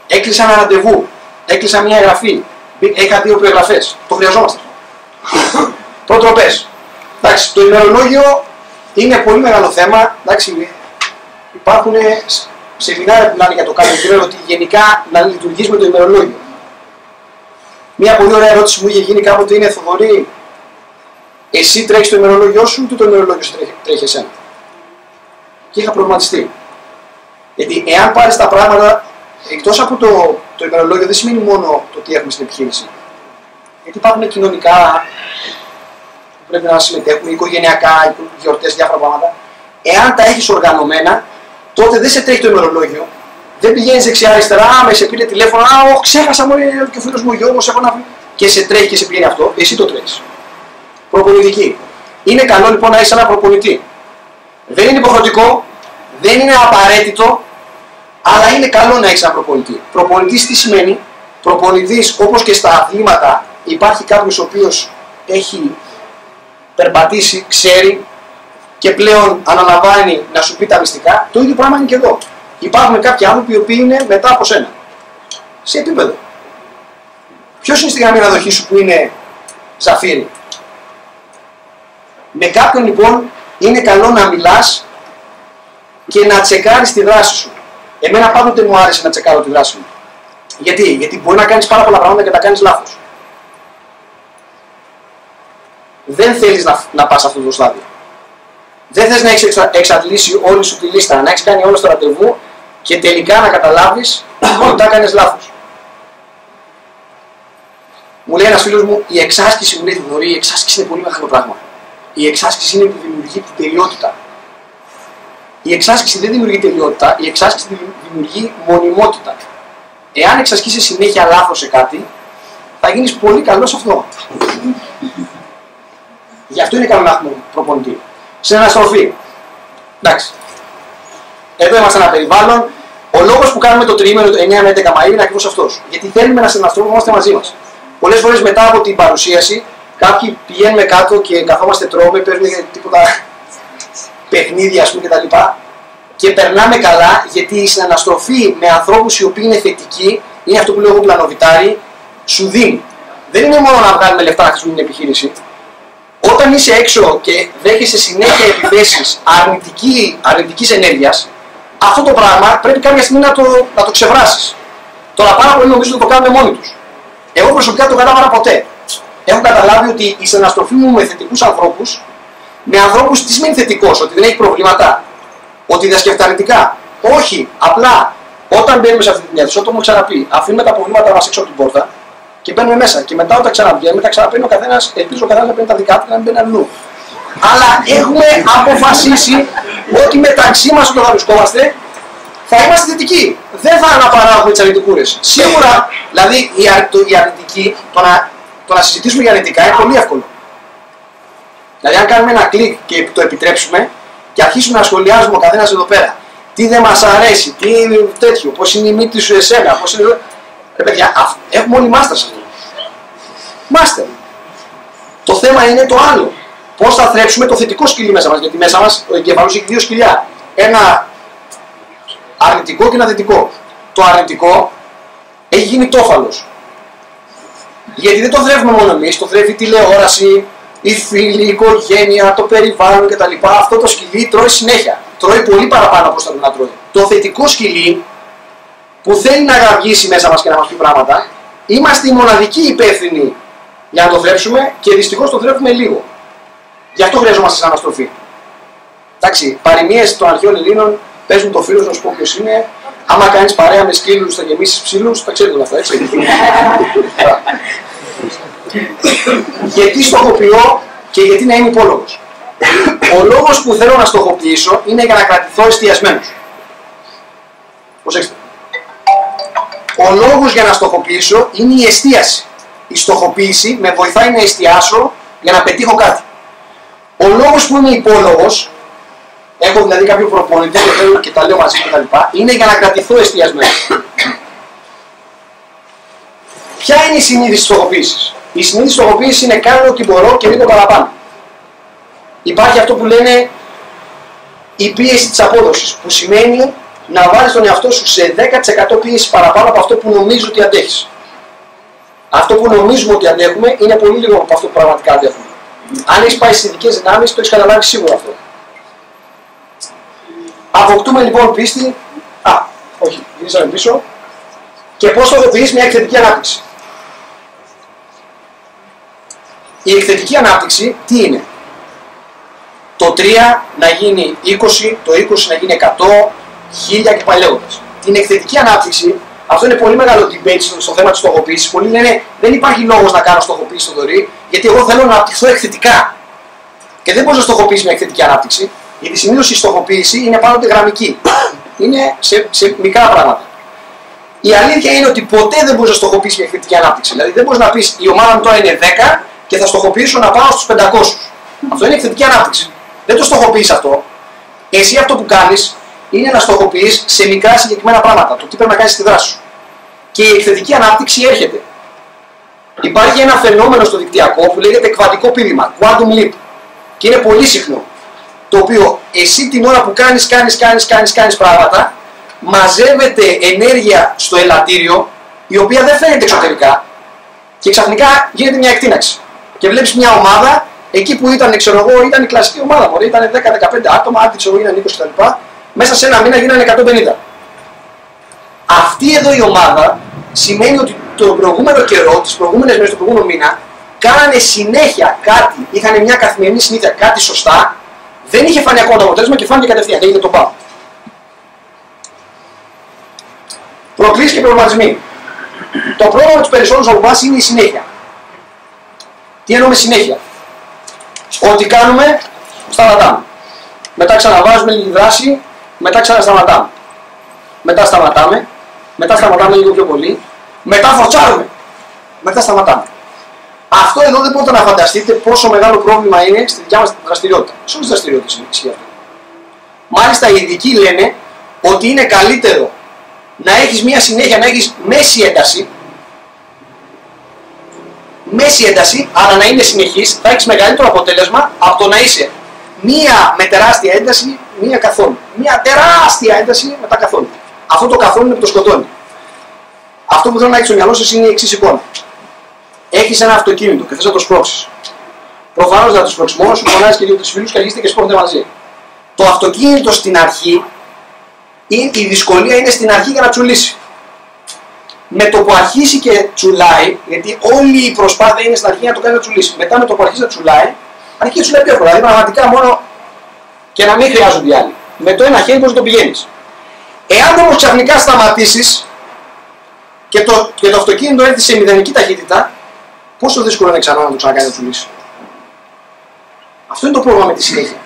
Έκλεισα ένα ραντεβού, έκλεισα μια εγγραφή, είχα 2 προεγγραφές. Το χρειαζόμαστε. Προτροπές. Εντάξει, το ημερολόγιο είναι πολύ μεγάλο θέμα. Εντάξει, υπάρχουν σεμινάρια που μιλάνε για το κάθε ότι γενικά να λειτουργείς με το ημερολόγιο. Μια πολύ ωραία ερώτηση που μου είχε γίνει κάποτε είναι: Θοδωρή, εσύ τρέχεις το ημερολόγιο σου ή το ημερολόγιο σου τρέχει εσένα? Και είχα προβληματιστεί. Γιατί εάν πάρεις τα πράγματα εκτός από το ημερολόγιο, δεν σημαίνει μόνο το τι έχουμε στην επιχείρηση. Γιατί υπάρχουν κοινωνικά που πρέπει να συμμετέχουν, οικογενειακά, γιορτές, διάφορα πράγματα. Εάν τα έχεις οργανωμένα, τότε δεν σε τρέχει το ημερολόγιο. Δεν πηγαίνεις δεξιά-αριστερά, με σε πήρε τηλέφωνο, ξέχασα μου και ο φίλος μου, ο γιο μου, έχω να πει. Και σε τρέχει και σε πηγαίνει αυτό, εσύ το τρέχεις. Προπονητική. Είναι καλό λοιπόν να έχεις ένα προπονητή. Δεν είναι υποχρεωτικό, δεν είναι απαραίτητο, αλλά είναι καλό να έχεις ένα προπονητή. Προπονητής τι σημαίνει? Προπονητής, όπως και στα αθλήματα, υπάρχει κάποιος ο οποίος έχει περπατήσει, ξέρει και πλέον αναλαμβάνει να σου πει τα μυστικά. Το ίδιο πράγμα είναι και εδώ. Υπάρχουν κάποιοι άνθρωποι οι οποίοι είναι μετά από σένα. Σε επίπεδο. Ποιος είναι στη γραμμή αναδοχή σου που είναι Ζαφύρι? Με κάποιον λοιπόν είναι καλό να μιλάς και να τσεκάρεις τη δράση σου. Εμένα πάντοτε μου άρεσε να τσεκάρω τη δράση μου. Γιατί μπορεί να κάνεις πάρα πολλά πράγματα και να κάνεις λάθος. Δεν θέλεις να πας σε αυτό το στάδιο. Δεν θες να έχεις εξαντλήσει όλη σου τη λίστα, να έχεις κάνει όλο το ραντεβού και τελικά να καταλάβεις ότι τα έκανες λάθος. Μου λέει ένας φίλος μου, η εξάσκηση, μου λέει Θοδωρή, η εξάσκηση είναι πολύ μεγάλο πράγμα. Η εξάσκηση είναι που δημιουργεί την τελειότητα. Η εξάσκηση δεν δημιουργεί τελειότητα, η εξάσκηση δημιουργεί μονιμότητα. Εάν εξασκήσεις συνέχεια λάθος σε κάτι, θα γίνεις πολύ καλός σε αυτό. Γι' αυτό είναι καλό να έχουμε προπονητή. Σε αναστροφή. Εντάξει. Εδώ είμαστε ένα περιβάλλον. Ο λόγος που κάνουμε το τριήμερο 9 με 11 Μαΐου είναι ακριβώς αυτός. Γιατί θέλουμε να συναστροφόμαστε μαζί μας. Πολλές φορές μετά από την παρουσίαση, κάποιοι πηγαίνουμε κάτω και καθόμαστε, τρώμε, παίρνουμε τίποτα παιχνίδια, ας πούμε, κτλ. Και περνάμε καλά, γιατί η συναναστροφή με ανθρώπους οι οποίοι είναι θετικοί, είναι αυτό που λέω εγώ πλανοβιτάρι, σου δίνει. Δεν είναι μόνο να βγάλουμε λεφτά να χτίσουμε την επιχείρηση. Όταν είσαι έξω και δέχεσαι συνέχεια επιθέσεις αρνητικής ενέργειας, αυτό το πράγμα πρέπει κάποια στιγμή να το ξεβράσεις. Τώρα πάρα πολλοί νομίζω ότι το κάνουν μόνοι τους. Εγώ προσωπικά το κατάλαβα ποτέ. Έχω καταλάβει ότι η συναναστροφή μου με θετικούς ανθρώπους, με ανθρώπους τι σημαίνει θετικός, ότι δεν έχει προβλήματα, ότι διασκέφτεται αρνητικά. Όχι, απλά όταν μπαίνουμε σε αυτή την αίθουσα, το έχουμε ξαναπεί, αφήνουμε τα προβλήματα μας έξω από την πόρτα και μπαίνουμε μέσα. Και μετά όταν ξαναβγαίνουμε, τα ξαναπαίρνει ο καθένας, ελπίζω ο καθένας να παίρνει τα δικά του και να μην μπαίνει αλλού. Αλλά έχουμε αποφασίσει ότι μεταξύ μας όταν θα βρισκόμαστε θα είμαστε θετικοί. Δεν θα αναπαράγουμε τις αρνητικούρες. Σίγουρα, δηλαδή η αρνητική, το να συζητήσουμε για αρνητικά είναι πολύ εύκολο. Δηλαδή, αν κάνουμε ένα κλικ και το επιτρέψουμε και αρχίσουμε να σχολιάζουμε ο καθένας εδώ πέρα, τι δεν μας αρέσει, τι τέτοιο, πώς είναι η μύτη σου εσένα, πώς είναι. Ρε παιδιά, έχουμε όλοι μάστερ σε αυτό. Μάστερ. Το θέμα είναι το άλλο. Πώς θα θρέψουμε το θετικό σκυλί μέσα μας, γιατί μέσα μας ο εγκέφαλος έχει 2 σκυλιά. Ένα αρνητικό και ένα θετικό. Το αρνητικό έχει γίνει τόφαλος. Γιατί δεν το θρέφουμε μόνο εμείς, το θρέφει η τηλεόραση, οι φίλοι, η οικογένεια, το περιβάλλον κτλ. Αυτό το σκυλί τρώει συνέχεια. Τρώει πολύ παραπάνω από όσο θα να τρώει. Το θετικό σκυλί που θέλει να γαυγίσει μέσα μας και να μας πει πράγματα, είμαστε οι μοναδικοί υπεύθυνοι για να το θρέψουμε και δυστυχώς το θρέφουμε λίγο. Γι' αυτό χρειαζόμαστε σαν αναστροφή. Εντάξει, παροιμίες των αρχαίων Ελλήνων παίζουν το φίλο να σου πω ποιος είναι. Άμα κάνεις παρέα με σκύλους θα γεμίσεις ψήλους, τα ξέρετε όλα αυτά, έτσι. Γιατί στοχοποιώ και γιατί να είμαι υπόλογος. Ο λόγος που θέλω να στοχοποιήσω είναι για να κρατηθώ εστιασμένος. Προσέξτε. Ο λόγος για να στοχοποιήσω είναι η εστίαση. Η στοχοποίηση με βοηθάει να εστιάσω για να πετύχω κάτι. Ο λόγος που είμαι υπόλογος, έχω δηλαδή κάποιο προπονητή και τα λέω μαζί κτλ. Είναι για να κρατηθώ εστιασμένος. Ποια είναι η συνείδηση της στοχοποίησης? Η συνείδηση της στοχοποίησης είναι κάνω ό,τι μπορώ και μην το παραπάνω. Υπάρχει αυτό που λένε η πίεση της απόδοσης, που σημαίνει να βάλεις τον εαυτό σου σε 10% πίεση παραπάνω από αυτό που νομίζεις ότι αντέχεις. Αυτό που νομίζουμε ότι αντέχουμε είναι πολύ λίγο από αυτό που πραγματικά αντέχουμε. Αν έχεις πάει στις ειδικές δυνάμεις, το έχεις καταλάβει σίγουρα αυτό. Αποκτούμε λοιπόν πίστη. Όχι, γυρίσαμε πίσω. Και πώς θα οδηγήσει μια εκθετική ανάπτυξη. Η εκθετική ανάπτυξη τι είναι? Το 3 να γίνει 20, το 20 να γίνει 100, 1000 και παλαιότερες. Την εκθετική ανάπτυξη, αυτό είναι πολύ μεγάλο debate στο θέμα της στοχοποίησης. Πολλοί λένε δεν υπάρχει λόγος να κάνω στοχοποίηση στο δωρή, γιατί εγώ θέλω να αναπτυχθώ εκθετικά. Και δεν μπορείς να στοχοποιήσεις μια εκθετική ανάπτυξη, γιατί συνήθως η στοχοποίηση είναι πάντοτε γραμμική. Είναι σε μικρά πράγματα. Η αλήθεια είναι ότι ποτέ δεν μπορείς να στοχοποιήσεις μια εκθετική ανάπτυξη. Δηλαδή δεν μπορείς να πεις η ομάδα μου τώρα είναι 10 και θα στοχοποιήσω να πάω στους 500. Αυτό είναι εκθετική ανάπτυξη. Δεν το στοχοποιείς αυτό. Εσύ αυτό που κάνεις είναι να στοχοποιείς σε μικρά συγκεκριμένα πράγματα. Το τι πρέπει να κάνεις στη δράση σου. Και η εκθετική ανάπτυξη έρχεται. Υπάρχει ένα φαινόμενο στο δικτυακό που λέγεται κβαντικό πήδημα, quantum leap. Και είναι πολύ συχνό. Το οποίο εσύ την ώρα που κάνεις πράγματα, μαζεύεται ενέργεια στο ελαττήριο, η οποία δεν φαίνεται εξωτερικά, και ξαφνικά γίνεται μια εκτείναξη. Και βλέπεις μια ομάδα, εκεί που ήταν, ξέρω εγώ, ήταν η κλασική ομάδα, μωρέ, ήταν 10-15 άτομα, άντι ξέρω γίνανε 20 κτλ. Μέσα σε ένα μήνα γίνανε 150. Αυτή εδώ η ομάδα σημαίνει ότι τον προηγούμενο καιρό, τις προηγούμενες μέρες, τον προηγούμενο μήνα, κάνανε συνέχεια κάτι, είχαν μια καθημερινή συνήθεια, κάτι σωστά, δεν είχε φανεί ακόμα το αποτέλεσμα και φάνηκε κατευθείαν, έγινε το πάω. Προκλήσεις και προβληματισμοί. Το πρόβλημα του περισσότερου από εμάς είναι η συνέχεια. Τι εννοούμε συνέχεια? Ό,τι κάνουμε, σταματάμε. Μετά ξαναβάζουμε λίγη δράση, μετά ξανασταματάμε. Μετά σταματάμε, μετά σταματάμε λίγο πιο πολύ, μετά φορτσάρουμε, μετά σταματάμε. Αυτό εδώ δεν μπορείτε να φανταστείτε πόσο μεγάλο πρόβλημα είναι στη δικιά μας δραστηριότητα. Σε όλες τις δραστηριότητες ισχύει αυτό. Μάλιστα οι ειδικοί λένε ότι είναι καλύτερο να έχεις μια συνέχεια, να έχεις μέση ένταση, αλλά να είναι συνεχής, θα έχεις μεγαλύτερο αποτέλεσμα από το να είσαι μία με τεράστια ένταση, μία καθόλου. Μία τεράστια ένταση μετά καθόλου. Αυτό το καθόλου είναι που το σκοτώνει. Αυτό που θέλω να έχεις στο μυαλό σας είναι η εξής εικόνα. Έχεις ένα αυτοκίνητο και θες να το σπρώξεις. Προφανώς δεν θα το σπρώξεις μόνος σου, φωνάζεις και 2-3 φίλους και αρχίζετε και σπρώχνετε μαζί. Το αυτοκίνητο στην αρχή, η δυσκολία είναι στην αρχή για να τσουλήσει. Με το που αρχίσει και τσουλάει, γιατί όλη η προσπάθεια είναι στην αρχή για να το κάνει να τσουλήσει. Μετά με το που αρχίσει να τσουλάει, αρχίζει να τσουλάει πιο εύκολα. Δηλαδή πραγματικά μόνο και να μην χρειάζονται οι άλλοι. Με το ένα χέρι μπορείς να το πηγαίνεις. Εάν όμως ξαφνικά σταματήσεις και το αυτοκίνητο έρθει σε μηδενική ταχύτητα, πόσο δύσκολο είναι ξανά να το ξανακάνει να τσουλήσει. Αυτό είναι το πρόβλημα με τη συνέχεια.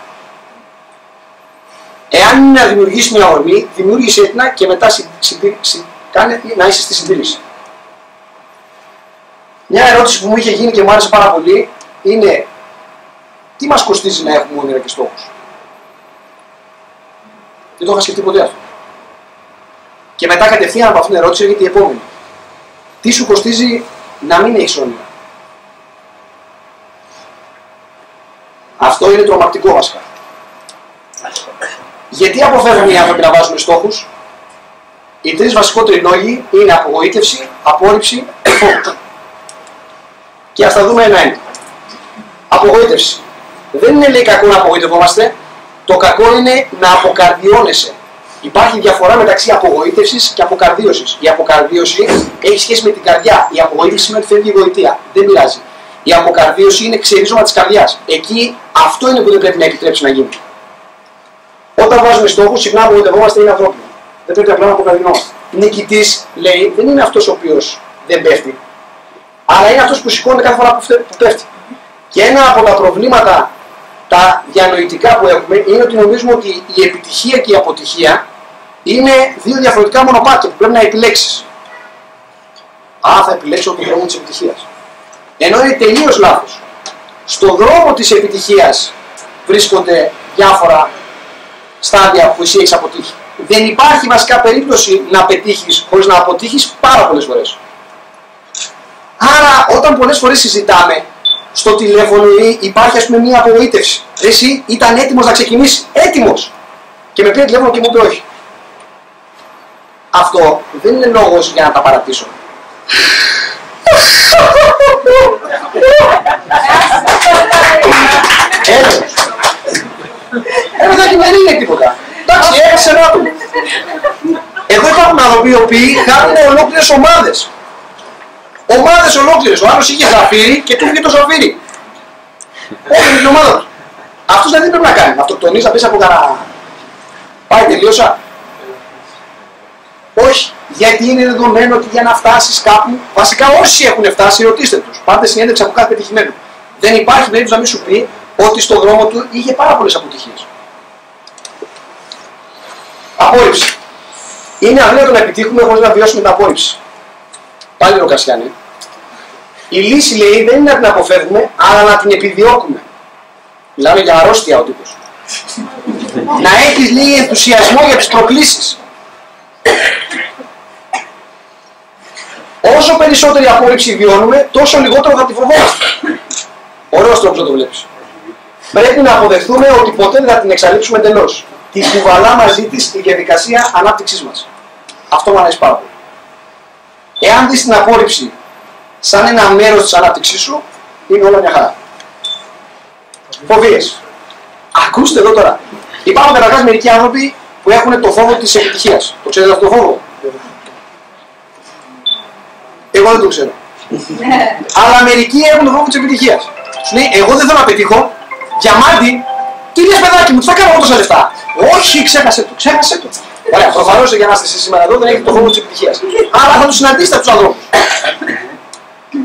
Εάν είναι να δημιουργήσει μια ορμή, δημιούργησε την και μετά κάνε να είσαι στη συντήρηση. Μια ερώτηση που μου είχε γίνει και μου άρεσε πάρα πολύ είναι τι μας κοστίζει να έχουμε όνειρα και στόχους. Δεν το είχα σκεφτεί ποτέ αυτό. Και μετά κατευθείαν από αυτήν την ερώτηση έρχεται η επόμενη. Τι σου κοστίζει να μην έχεις όνειρα. Αυτό είναι τρομακτικό βασικά. Γιατί αποφεύγουν οι άνθρωποι να βάζουν στόχους? Οι τρεις βασικότεροι λόγοι είναι απογοήτευση, απόρριψη και φόβο. Και ας τα δούμε ένα-ένα. Απογοήτευση. Δεν είναι λέει κακό να απογοητευόμαστε, το κακό είναι να αποκαρδιώνεσαι. Υπάρχει διαφορά μεταξύ απογοήτευσης και αποκαρδίωσης. Η αποκαρδίωση έχει σχέση με την καρδιά. Η απογοήτευση σημαίνει ότι φεύγει η γοητεία. Δεν πειράζει. Η αποκαρδίωση είναι ξερίζωμα της καρδιάς. Εκεί αυτό είναι που δεν πρέπει να επιτρέψει να γίνει. Όταν βάζουμε στόχους, συχνά απογοητευόμαστε, είναι ανθρώπινο. Δεν πρέπει απλά να αποκαρδινόμαστε. Νικητής, λέει, δεν είναι αυτός ο οποίος δεν πέφτει, αλλά είναι αυτός που σηκώνεται κάθε φορά που πέφτει. Και ένα από τα προβλήματα, τα διανοητικά που έχουμε, είναι ότι νομίζουμε ότι η επιτυχία και η αποτυχία είναι δύο διαφορετικά μονοπάτια που πρέπει να επιλέξεις. Θα επιλέξω τον δρόμο της επιτυχίας. Ενώ είναι τελείως λάθος. Στον δρόμο της επιτυχίας βρίσκονται διάφορα στάδια που εσύ έχεις αποτύχει. Δεν υπάρχει βασικά περίπτωση να πετύχεις χωρίς να αποτύχεις πάρα πολλές φορές. Άρα, όταν πολλές φορές συζητάμε στο τηλέφωνο ή υπάρχει ας πούμε μια απογοήτευση. Εσύ ήταν έτοιμος να ξεκινήσει. Έτοιμος. Και με πήρε τηλέφωνο και μου είπε όχι. Αυτό δεν είναι λόγος για να τα παρατήσω. Παιδάκι δεν είναι τίποτα. Εντάξει, έπεσε ένα άτομο. Εδώ υπάρχουν άνθρωποι οι οποίοι χάνουν ολόκληρες ομάδες. Ομάδες ολόκληρες. Ο άλλος είχε ζαφύρι και του βγήκε το ζαφύρι. Όχι, την ομάδα του. Αυτός δεν πρέπει να κάνει. Να αυτοκτονείς, να πεις από κανένα. Πάει, τελείωσα. Όχι. Γιατί είναι δεδομένο ότι για να φτάσεις κάπου, βασικά όσοι έχουν φτάσει, ρωτήστε τους. Πάρτε συνέντευξη από κάθε πετυχημένο. Δεν υπάρχει περίπτωση να μην σου πει ότι στον δρόμο του είχε πάρα πολλές αποτυχίες. Απόρριψη. Είναι αδύνατο να επιτύχουμε χωρίς να βιώσουμε την απόρριψη. Πάλι ο Κασιάνη. Η λύση λέει δεν είναι να την αποφεύγουμε, αλλά να την επιδιώκουμε. Μιλάμε για αρρώστια ο τύπος. Να έχεις λίγο ενθουσιασμό για τις προκλήσεις. Όσο περισσότερη απόρριψη βιώνουμε, τόσο λιγότερο θα τη φοβόμαστε. Ωραίος τρόπος να το βλέπεις. Πρέπει να αποδεχθούμε ότι ποτέ δεν θα την εξαλείψουμε εντελώς. Τη κουβαλά μαζί της η διαδικασία ανάπτυξής μας. Αυτό μου αρέσει πάρα πολύ. Εάν δεις την απόρριψη σαν ένα μέρος της ανάπτυξής σου, είναι όλα μια χαρά. Φοβίες. Ακούστε εδώ τώρα. Υπάρχουν καταρχάς μερικοί άνθρωποι που έχουν το φόβο της επιτυχίας. Το ξέρετε αυτό το φόβο? Εγώ δεν το ξέρω. Αλλά μερικοί έχουν το φόβο της επιτυχίας. Σου λέει, εγώ δεν θέλω να πετύχω. Διαμάντι, τι λες παιδάκι μου, τι θα κάνω εγώ τόσα λεφτά? Όχι, ξέχασε το, ξέχασε το. Ωραία, προφανώς για να είστε εσείς σήμερα εδώ δεν έχετε το φόβο της επιτυχίας. Αλλά θα τους συναντήσετε αυτούς τους ανθρώπους.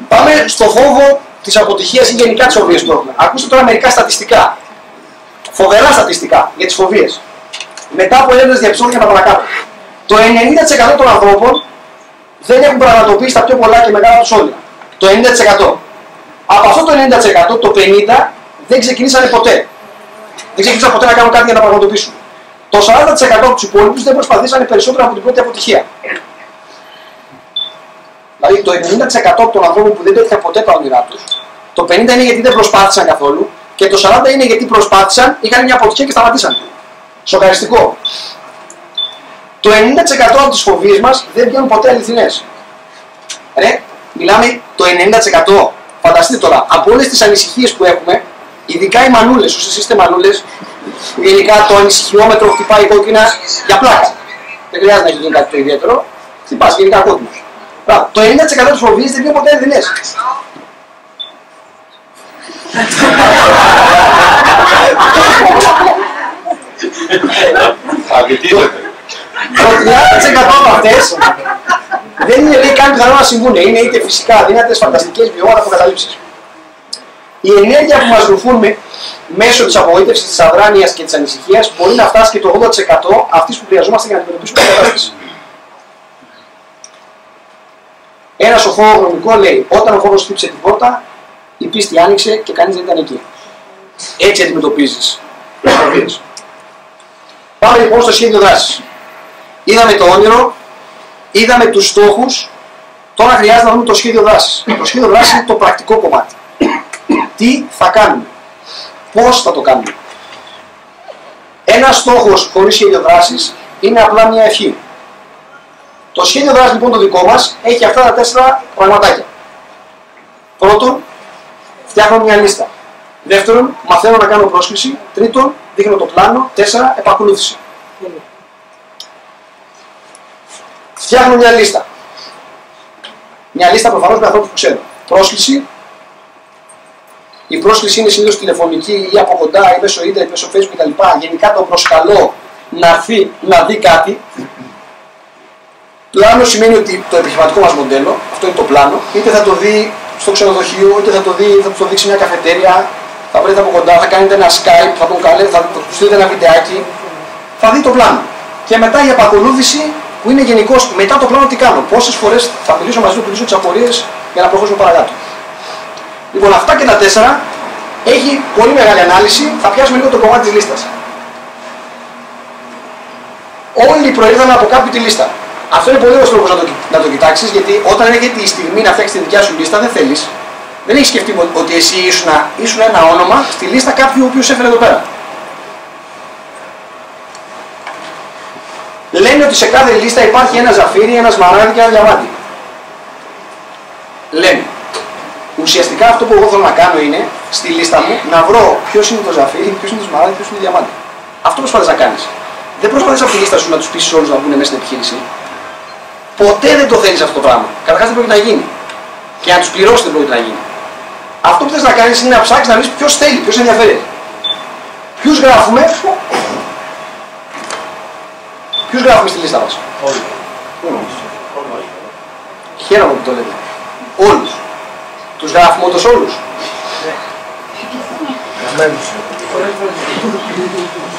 Πάμε στο φόβο της αποτυχίας ή γενικά τις φοβίες που έχουμε. Ακούστε τώρα μερικά στατιστικά. Φοβερά στατιστικά για τις φοβίες. Μετά από έρευνες διαπιστώθηκαν τα παρακάτω. Το 90% των ανθρώπων δεν έχουν πραγματοποιήσει τα πιο πολλά και μεγάλα τους όνειρα. Το 90%. Από αυτό το 90% το 50% δεν ξεκινήσανε ποτέ. Δεν ξεκινήσαν ποτέ να κάνουν κάτι για να πραγματοποιήσουν. Το 40% από τους υπόλοιπους δεν προσπαθήσανε περισσότερο από την πρώτη αποτυχία. Δηλαδή το 90% των ανθρώπων που δεν πέτυχαν ποτέ τα όνειρά τους, το 50% είναι γιατί δεν προσπάθησαν καθόλου και το 40% είναι γιατί προσπάθησαν, είχαν μια αποτυχία και σταματήσαν. Σοκαριστικό. Το 90% από τις φοβίες μας δεν βγαίνουν ποτέ αληθινές. Ρε, μιλάμε το 90%. Φανταστείτε τώρα, από όλες τις ανησυχίες που έχουμε, ειδικά οι μανούλες, όσοι είστε μανούλες, γενικά το ανησυχιόμετρο χτυπάει κόκκινα για πλάκα. Δεν χρειάζεται να έχει γίνει κάτι το ιδιαίτερο, χτυπάς γενικά κόκκινος. Το 90% της φοβίας δεν βγαίνουν ποτέ αληθινές. Το 30% από αυτές δεν είναι λέει καν πιθανό να συμβούν. Είναι είτε φυσικά αδύνατες, φανταστικές, βιώματα, αποκαταλήψεις. Η ενέργεια που μας ρουφούν μέσω της απογοήτευσης, της αδράνειας και της ανησυχίας μπορεί να φτάσει και το 80% αυτής που χρειαζόμαστε για να αντιμετωπίσουμε την κατάσταση. Ένα σοφό γνωμικό λέει: όταν ο φόβος χτύπησε την πόρτα, η πίστη άνοιξε και κανείς δεν ήταν εκεί. Έτσι αντιμετωπίζεις τις φοβίες. Πάμε λοιπόν στο σχέδιο δράσης. Είδαμε το όνειρο, είδαμε τους στόχους, τώρα χρειάζεται να δούμε το σχέδιο δράσης. Το σχέδιο δράσης είναι το πρακτικό κομμάτι. Τι θα κάνουμε, πώς θα το κάνουμε. Ένας στόχος χωρίς σχέδιο δράσης είναι απλά μια ευχή. Το σχέδιο δράσης λοιπόν το δικό μας έχει αυτά τα 4 πραγματάκια. Πρώτον, φτιάχνω μια λίστα. Δεύτερον, μαθαίνω να κάνω πρόσκληση. Τρίτον, δείχνω το πλάνο. 4, επακολούθηση. Φτιάχνω μια λίστα. Μια λίστα προφανώς με ανθρώπους που ξέρω. Πρόσκληση. Η πρόσκληση είναι συνήθως τηλεφωνική ή από κοντά ή μέσω ίντερνετ, μέσω Facebook κτλ. Γενικά τον προσκαλώ να έρθει να δει κάτι. Πλάνο σημαίνει ότι το επιχειρηματικό μας μοντέλο, αυτό είναι το πλάνο, είτε θα το δει στο ξενοδοχείο, είτε θα το δείξει μια καφετέρια, θα βρείτε από κοντά, θα κάνετε ένα Skype, θα τον καλέσετε, θα του στείλετε ένα βιντεάκι, θα δει το πλάνο. Και μετά η επακολούθηση που είναι γενικώς μετά το πλάνο τι κάνω, πόσες φορές θα μιλήσω μαζί του, θα λύσω τις απορίες για να προχωρήσουμε παρακάτω. Λοιπόν, αυτά και τα 4 έχει πολύ μεγάλη ανάλυση, θα πιάσουμε λίγο το κομμάτι της λίστας. Όλοι προήλθαν από κάπου τη λίστα. Αυτό είναι πολύ ωραίος τρόπος να το κοιτάξεις, γιατί όταν έρχεται η στιγμή να φτιάξεις τη δικιά σου λίστα, δεν θέλεις. Δεν έχει σκεφτεί ότι εσύ ήσουν ένα όνομα στη λίστα κάποιου ο οποίος έφερε εδώ πέρα. Λένε ότι σε κάθε λίστα υπάρχει ένα ζαφύρι, ένα σμαράγδι και ένα διαμάντι. Λένε. Ουσιαστικά αυτό που εγώ θέλω να κάνω είναι στη λίστα μου να βρω ποιος είναι το ζαφύρι, ποιος είναι το σμαράγδι, ποιος είναι το διαμάντι. Αυτό προσπαθείς να κάνεις. Δεν προσπαθείς από τη λίστα σου να τους πείσεις όλους να βγουν μέσα στην επιχείρηση. Ποτέ δεν το θέλεις αυτό το πράγμα. Καταρχάς δεν πρόκειται να γίνει. Και να τους πληρώσεις δεν πρόκειται να γίνει. Αυτό που θες να κάνεις είναι να ψάξεις να βρεις ποιος θέλει, ποιος ενδιαφέρει. Ποιους γράφουμε. Ποιους γράφουμε στη λίστα μας. Όλους. Χαίρομαι που το λέτε. Όλους. Τους γράφουμε όντως όλους.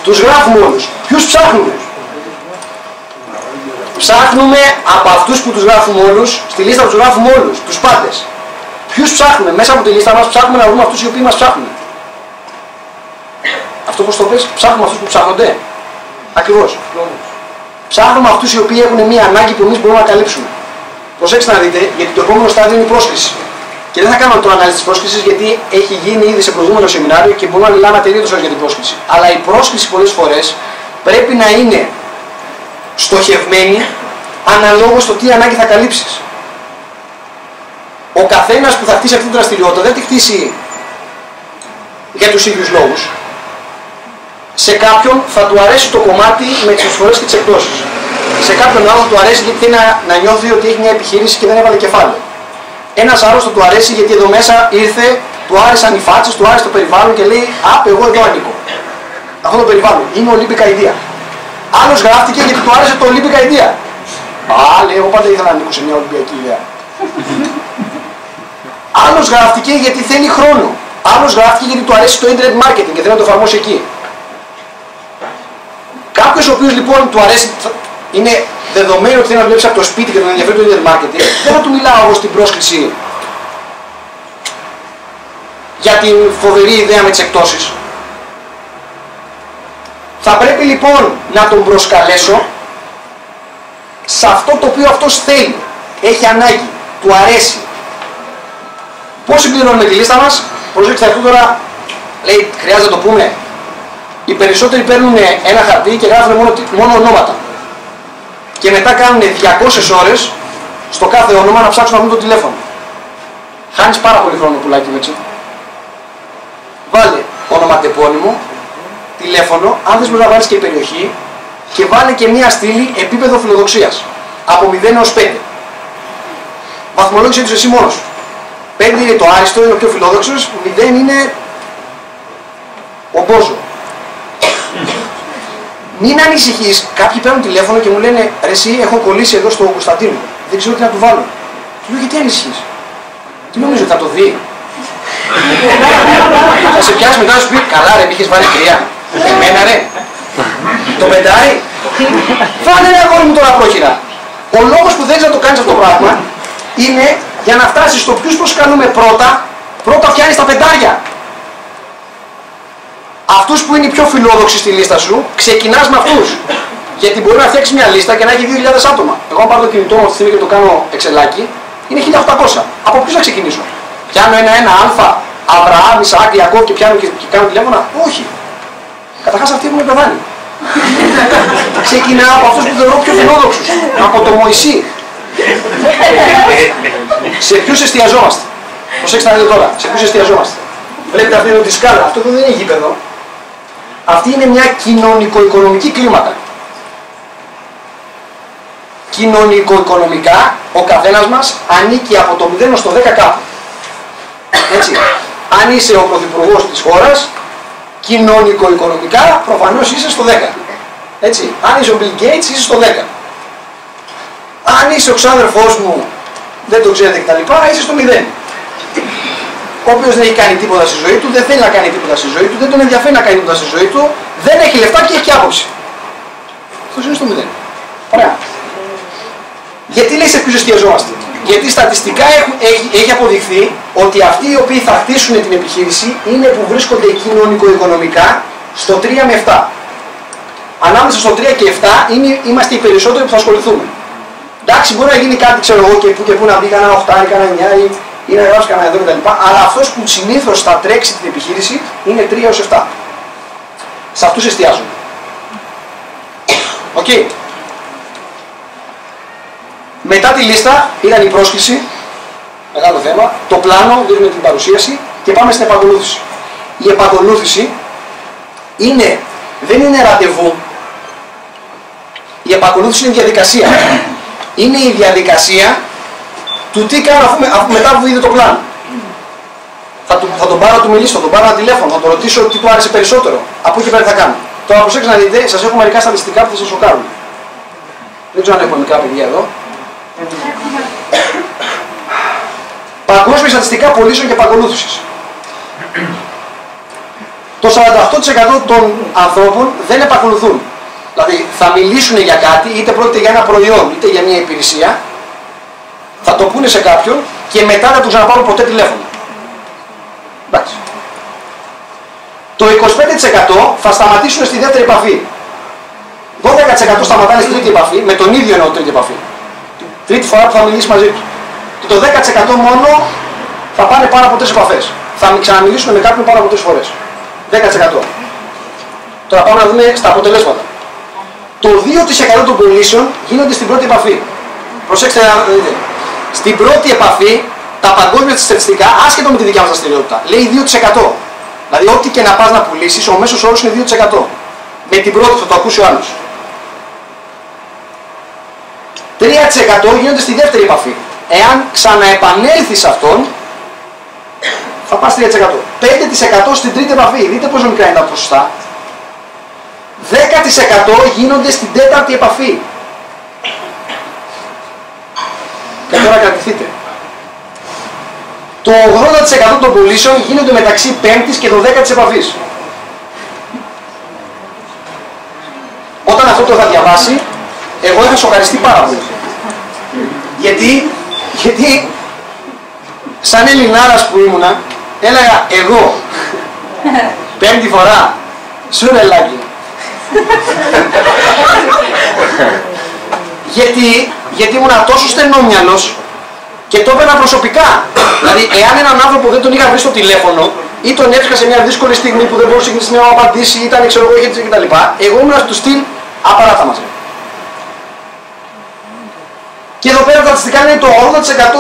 Τους γράφουμε όλους. Ποιους ψάχνουμε. Ψάχνουμε από αυτούς που τους γράφουμε όλους, στη λίστα που τους γράφουμε όλους, τους πάντες. Ποιους ψάχνουμε. Μέσα από τη λίστα μας ψάχνουμε να βρούμε αυτούς οι οποίοι μας ψάχνουν. Αυτό πώς το πες, ψάχνουμε αυτούς που ψάχνονται. Ακριβώς. Ψάχνουμε αυτούς οι οποίοι έχουν μια ανάγκη που εμείς μπορούμε να καλύψουμε. Προσέξτε να δείτε, γιατί το επόμενο στάδιο είναι η πρόσκληση. Και δεν θα κάνω τώρα ανάλυση της πρόσκλησης, γιατί έχει γίνει ήδη σε προηγούμενο σεμινάριο και μπορούμε να μιλάμε ατελείωτες ώρες για την πρόσκληση. Αλλά η πρόσκληση πολλές φορές πρέπει να είναι στοχευμένη αναλόγως στο τι ανάγκη θα καλύψεις. Ο καθένας που θα χτίσει αυτή τη δραστηριότητα δεν τη χτίσει για τους ίδιους λόγους. Σε κάποιον θα του αρέσει το κομμάτι με τις προσφορές και τις εκπτώσεις. Σε κάποιον άλλο θα του αρέσει γιατί θέλει να νιώθει ότι έχει μια επιχείρηση και δεν έβαλε κεφάλαιο. Ένας άλλος θα του αρέσει γιατί εδώ μέσα ήρθε, του άρεσαν οι φάτσες, του άρεσε το περιβάλλον και λέει «Απ, εγώ εδώ ανήκω». Αυτό το περιβάλλον είναι Olympic idea. Άλλος γράφτηκε γιατί του άρεσε το Olympic idea. Α, λέει, εγώ πάντα ήθελα να ανήκω σε μια Ολυμπιακή ιδέα. Άλλος γράφτηκε γιατί θέλει χρόνο. Άλλος γράφτηκε γιατί του αρέσει το internet marketing και θέλει να το εφαρμόσει εκεί. Κάποιος ο οποίος λοιπόν του αρέσει, είναι δεδομένο ότι θέλει να βλέψει από το σπίτι και τον ενδιαφέρει το internet marketing, δεν θα του μιλάω εγώ στην πρόσκληση για την φοβερή ιδέα με τις εκπτώσεις. Θα πρέπει λοιπόν να τον προσκαλέσω σε αυτό το οποίο αυτός θέλει, έχει ανάγκη, του αρέσει. Πώς συμπληρώνουμε τη λίστα μας, προσέξτε αυτό τώρα, λέει, χρειάζεται να το πούμε. Οι περισσότεροι παίρνουν ένα χαρτί και γράφουν μόνο ονόματα. Και μετά κάνουν 200 ώρες στο κάθε όνομα να ψάξουν να βρουν το τηλέφωνο. Χάνεις πάρα πολύ χρόνο πουλάκι μου, έτσι. Βάλε ονοματεπώνυμο, τηλέφωνο, αν θες να βάλεις και περιοχή και βάλε και μία στήλη επίπεδο φιλοδοξίας. Από 0 έως 5. Βαθμολόγησέ τους εσύ μόνος σου. 5 είναι το άριστο, είναι ο πιο φιλόδοξος, 0 είναι ο Μπόζο. Μην ανησυχείς, κάποιοι παίρνουν τηλέφωνο και μου λένε «Ρε εσύ, έχω κολλήσει εδώ στο Κωνσταντίνο, δεν ξέρω τι να του βάλω». Του λέω «Γιατί ανησυχείς, τι νομίζω ότι θα το δει». Θα σε πιάσει μετά να σου πει «Καλά ρε, μη είχες βάλει 3, εμένα ρε, το πεντάρι, βάλε ρε αγόρι μου τώρα πρόχειρα». Ο λόγος που θέλεις να το κάνεις αυτό το πράγμα είναι για να φτάσεις στο ποιους προσκαλούμε πρώτα φτιάνεις τα πεντάρια. Αυτούς που είναι οι πιο φιλόδοξοι στη λίστα σου, ξεκινάς με αυτούς. Γιατί μπορεί να φτιάξει μια λίστα και να έχει 2.000 άτομα. Εγώ αν πάρω το κινητό μου αυτή τη στιγμή και το κάνω εξελάκι, είναι 1.800. Από ποιους να ξεκινήσω. Πιάνω ένα Α, Αβραάμ, Ισαάκ, Ιακώβ και πιάνω και κάνω τηλέφωνα. Όχι. Καταρχάς αυτοί έχουν πεθάνει. Ξεκινάω από αυτούς που θεωρώ πιο φιλόδοξους. Από το Μωυσή. Σε ποιους εστιαζόμαστε. Προσέξτε να δείτε τώρα. Σε ποιους εστιαζόμαστε. Βλέπετε αυτή είναι τη σκάλα. Αυτό δεν είναι γήπεδο. Αυτή είναι μια κοινωνικο-οικονομική κλίμακα. Κοινωνικο-οικονομικά ο καθένας μας ανήκει από το 0 στο 10 κάπου. Έτσι. Αν είσαι ο πρωθυπουργός της χώρας, κοινωνικο-οικονομικά προφανώς είσαι στο 10. Έτσι. Αν είσαι ο Bill Gates είσαι στο 10. Αν είσαι ο ξάδερφός μου, δεν το ξέρετε κτλ. Είσαι στο 0. Ο οποίος δεν έχει κάνει τίποτα στη ζωή του, δεν θέλει να κάνει τίποτα στη ζωή του, δεν τον ενδιαφέρει να κάνει τίποτα στη ζωή του, δεν έχει λεφτά και έχει και άποψη. Αυτός είναι στο 0. Ωραία. Γιατί λέει σε ποιους εστιαζόμαστε. Γιατί στατιστικά έχει αποδειχθεί ότι αυτοί οι οποίοι θα χτίσουν την επιχείρηση είναι που βρίσκονται κοινωνικο-οικονομικά στο 3 με 7. Ανάμεσα στο 3 και 7 είμαστε οι περισσότεροι που θα ασχοληθούμε. Εντάξει, μπορεί να γίνει κάτι, ξέρω εγώ, και που να μπει κανένα 8 ή κανένα 9 ή να γράψει κανένα εδώ κτλ. Αλλά αυτός που συνήθως θα τρέξει την επιχείρηση είναι 3 έως 7. Σε αυτούς εστιάζουν. Οκ. Μετά τη λίστα ήταν η πρόσκληση, μεγάλο θέμα, το πλάνο, δίνουμε την παρουσίαση και πάμε στην επακολούθηση. Η επακολούθηση δεν είναι ραντεβού. Η επακολούθηση είναι διαδικασία. Είναι η διαδικασία του τι κάνω αφού μετά που είδε το πλάνο. Θα τον πάρω να του μιλήσω, θα τον πάρω ένα τηλέφωνο, θα τον ρωτήσω τι του άρεσε περισσότερο. Από εκεί πέρα τι θα κάνω. Τώρα προσέξτε να δείτε, σας έχω μερικά στατιστικά που θα σας σοκάρουν. Δεν ξέρω αν έχουμε μικρά παιδιά εδώ. Παγκόσμια στατιστικά πωλήσεων και επακολούθησης. Το 48% των ανθρώπων δεν επακολουθούν. Δηλαδή θα μιλήσουν για κάτι, είτε πρόκειται για ένα προϊόν, είτε για μια υπηρεσία, θα το πούνε σε κάποιον και μετά δεν του ξαναπάρουν ποτέ τηλέφωνο. Εντάξει. Το 25% θα σταματήσουν στη δεύτερη επαφή. 12% σταματάνε στη τρίτη επαφή, με τον ίδιο εννοώ τρίτη επαφή. Τρίτη φορά που θα μιλήσει μαζί του. Και το 10% μόνο θα πάνε πάνω από 3 επαφές. Θα ξαναμιλήσουν με κάποιον πάνω από 3 φορές. 10%. Τώρα πάμε να δούμε στα αποτελέσματα. Το 2% των πωλήσεων γίνονται στην πρώτη επαφή. Προσέξτε να δείτε. Στην πρώτη επαφή, τα παγκόσμια στατιστικά, άσχετο με τη δικιά μας δραστηριότητα, λέει 2%. Δηλαδή, ό,τι και να πας να πουλήσεις, ο μέσος όρος είναι 2%. Με την πρώτη θα το ακούσει ο άλλος. 3% γίνονται στη δεύτερη επαφή. Εάν ξαναεπανέλθεις σε αυτόν, θα πας 3%. 5% στην τρίτη επαφή. Δείτε πόσο μικρά είναι τα ποσοστά. 10% γίνονται στην τέταρτη επαφή. Και τώρα κρατηθείτε. Το 80% των πωλήσεων γίνονται μεταξύ 5ης και 12ης επαφής. Όταν αυτό το είχα διαβάσει, εγώ είχα σοκαριστεί πάρα πολύ. Γιατί σαν Ελληνάρας που ήμουνα, έλεγα εγώ, 5η φορά, σουρελάκι. γιατί ήμουνα τόσο στενόμυαλος και το έπαιρνα προσωπικά. Δηλαδή, εάν έναν άνθρωπο δεν τον είχα βρει στο τηλέφωνο ή τον έβρισκα σε μια δύσκολη στιγμή που δεν μπορούσε να μου απαντήσει, ήταν ξέρω εγώ γιατί κτλ. Εγώ ήμουν στο στυλ απαράτα μαζί. Και εδώ πέρα τα στατιστικά είναι το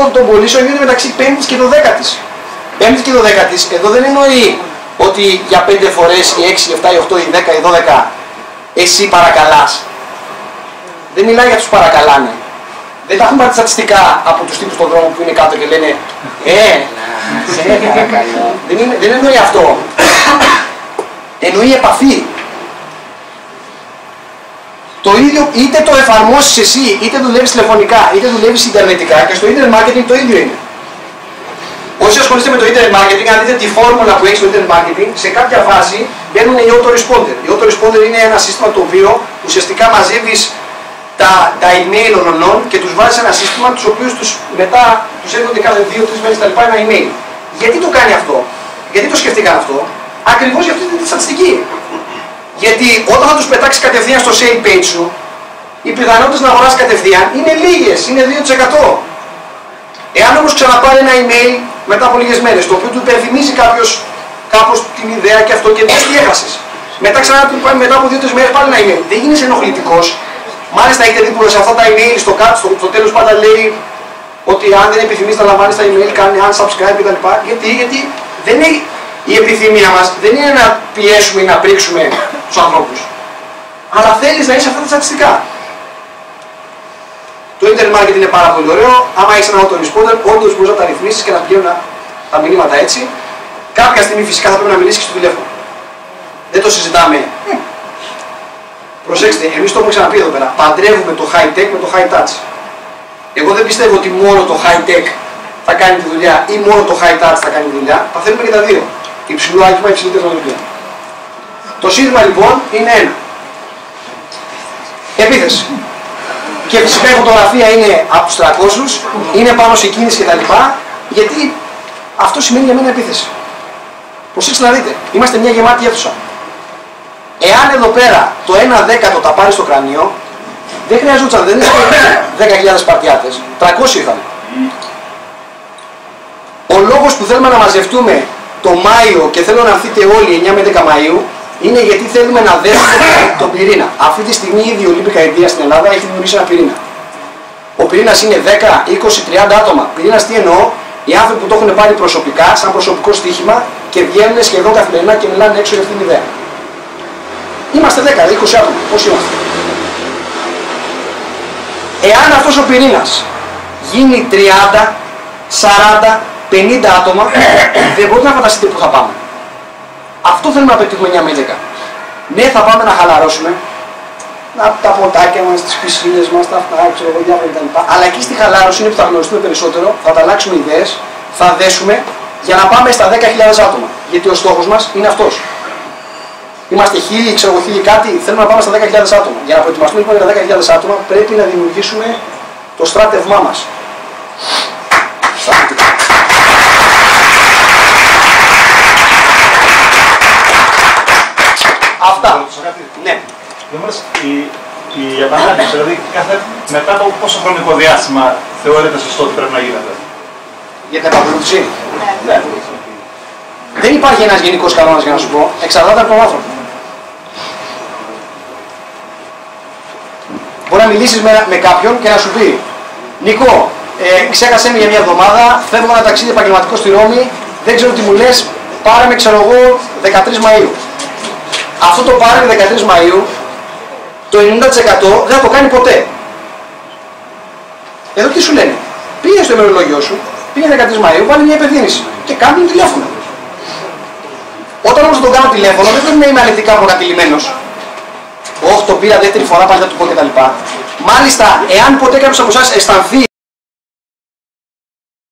80% των πωλήσεων γίνεται μεταξύ 5ης και 12ης. 5ης και 12ης, εδώ δεν εννοεί ότι για 5 φορές ή 6, 7, ή 8, ή 10, ή 12 εσύ παρακαλάς. Δεν μιλάει για τους παρακαλάνε. Δεν τα έχουν πάρει στατιστικά από τους τύπους στον δρόμο που είναι κάτω και λένε σε παρακαλώ. Δεν εννοεί αυτό. Εννοεί επαφή. Το ίδιο είτε το εφαρμόσεις εσύ, είτε δουλεύεις τηλεφωνικά, είτε δουλεύεις ιντερνετικά και στο internet marketing το ίδιο είναι. Όσοι ασχολείστε με το internet marketing, αν δείτε τη φόρμουλα που έχει στο internet marketing, σε κάποια φάση μπαίνουν οι autoresponder. Οι autoresponder είναι ένα σύστημα το οποίο ουσιαστικά μαζεύεις τα email ονών και τους βάζεις ένα σύστημα τους οποίους μετά τους έρχονται κάθε 2-3 μέρες τα λοιπά ένα email. Γιατί το κάνει αυτό, γιατί το σκεφτήκαν αυτό, ακριβώς για αυτή τη στατιστική. Γιατί όταν θα τους πετάξει κατευθείαν στο sale page σου, οι πιθανότητες να αγοράσεις κατευθείαν είναι λίγες, είναι 2%. Εάν όμως ξαναπάρει ένα email μετά από λίγες μέρες, το οποίο του υπενθυμίζει κάπως την ιδέα και αυτό και δεν τι έχασες. Μετά από 2-3 μέρες πάλι ένα email. Δεν γίνεις ενοχλητικός. Μάλιστα έχετε δει που σε αυτά τα email στο τέλος πάντα λέει ότι αν δεν επιθυμείς να λαμβάνεις τα email κάνει unsubscribe κτλ. Γιατί δεν είναι, η επιθυμία μας δεν είναι να πιέσουμε ή να πρίξουμε τους ανθρώπους. Αλλά θέλεις να είσαι αυτά τα στατιστικά. Το internet marketing είναι πάρα πολύ ωραίο. Άμα έχεις ένα autoresponder, όντως μπορείς να τα ρυθμίσεις και να πηγαίνουν τα μηνύματα έτσι. Κάποια στιγμή φυσικά θα πρέπει να μιλήσεις και στο τηλέφωνο. Δεν το συζητάμε. Προσέξτε, εμείς το έχουμε ξαναπεί εδώ πέρα. Παντρεύουμε το high tech με το high touch. Εγώ δεν πιστεύω ότι μόνο το high tech θα κάνει τη δουλειά ή μόνο το high touch θα κάνει τη δουλειά. Θα θέλουμε και τα δύο. Υψηλό άγγιγμα, υψηλή τεχνολογία. Το σύνθημα λοιπόν είναι ένα. Επίθεση. Και φυσικά η φωτογραφία είναι από τους 300, είναι πάνω σε κίνηση κτλ. Γιατί αυτό σημαίνει για μένα επίθεση. Προσέξτε να δείτε, είμαστε μια γεμάτη αίθουσα. Εάν εδώ πέρα το 1/10 τα πάρει στο κρανίο, δεν χρειαζόταν, δεν είναι 10.000 Σπαρτιάτες, 300 είχαν. Ο λόγος που θέλουμε να μαζευτούμε το Μάιο και θέλω να έρθετε όλοι 9 με 10 Μαΐου είναι γιατί θέλουμε να δέσουμε τον πυρήνα. Αυτή τη στιγμή ήδη η Olympic Idea στην Ελλάδα έχει δημιουργήσει ένα πυρήνα. Ο πυρήνας είναι 10, 20, 30 άτομα. Πυρήνας τι εννοώ? Οι άνθρωποι που το έχουν πάρει προσωπικά, σαν προσωπικό στοίχημα και βγαίνουν σχεδόν καθημερινά και μιλάνε έξω για αυτήν την ιδέα. Είμαστε 10, 20 άτομα. Πώς είμαστε? Εάν αυτός ο πυρήνας γίνει 30, 40, 50 άτομα, δεν μπορείτε να φανταστείτε πού θα πάμε. Αυτό θέλουμε να πετύχουμε 9 με 11. Ναι, θα πάμε να χαλαρώσουμε, τα ποτάκια μας, τις πισίνες μας, τα αυτά, ξέρω εγώ, διάφορα κτλ. Αλλά εκεί στη χαλάρωση είναι που θα γνωριστούμε περισσότερο, θα ανταλλάξουμε ιδέες, θα δέσουμε για να πάμε στα 10.000 άτομα. Γιατί ο στόχος μας είναι αυτός. Είμαστε 1.000, ξέρω εγώ, 1.000 κάτι, θέλουμε να πάμε στα 10.000 άτομα. Για να προετοιμαστούμε λοιπόν για τα 10.000 άτομα, πρέπει να δημιουργήσουμε το στράτευμά μας. Αυτά. Ναι. Η επανάληψη, δηλαδή μετά το πόσο χρονικό διάστημα θεωρείται σωστό ότι πρέπει να γίνεται? Για την επανάληψη. Ναι. Δεν υπάρχει ένας γενικός κανόνας για να σου πω, εξαρτάται από τον άνθρωπο. Μπορεί να μιλήσεις με κάποιον και να σου πει Νικό, ξέχασέ με για μια εβδομάδα, φεύγω ένα ταξίδι επαγγελματικό στη Ρώμη, δεν ξέρω τι μου λες, πάρε με ξέρω εγώ 13 Μαΐου. Αυτό το πάρε με 13 Μαΐου, το 90% δεν θα το κάνει ποτέ. Εδώ τι σου λένε? Πήγε στο ημερολόγιο σου, πήγε 13 Μαΐου, βάλει μια υπενθύμηση και κάνει τηλέφωνο. Όταν όμως τον κάνω τηλέφωνο, δεν πρέπει να είμαι αληθικά προκατηλημένος. Όχι, το πήρα δεύτερη φορά, πάλι θα του πω κτλ. Μάλιστα, εάν ποτέ κάποιος από εσάς αισθανθεί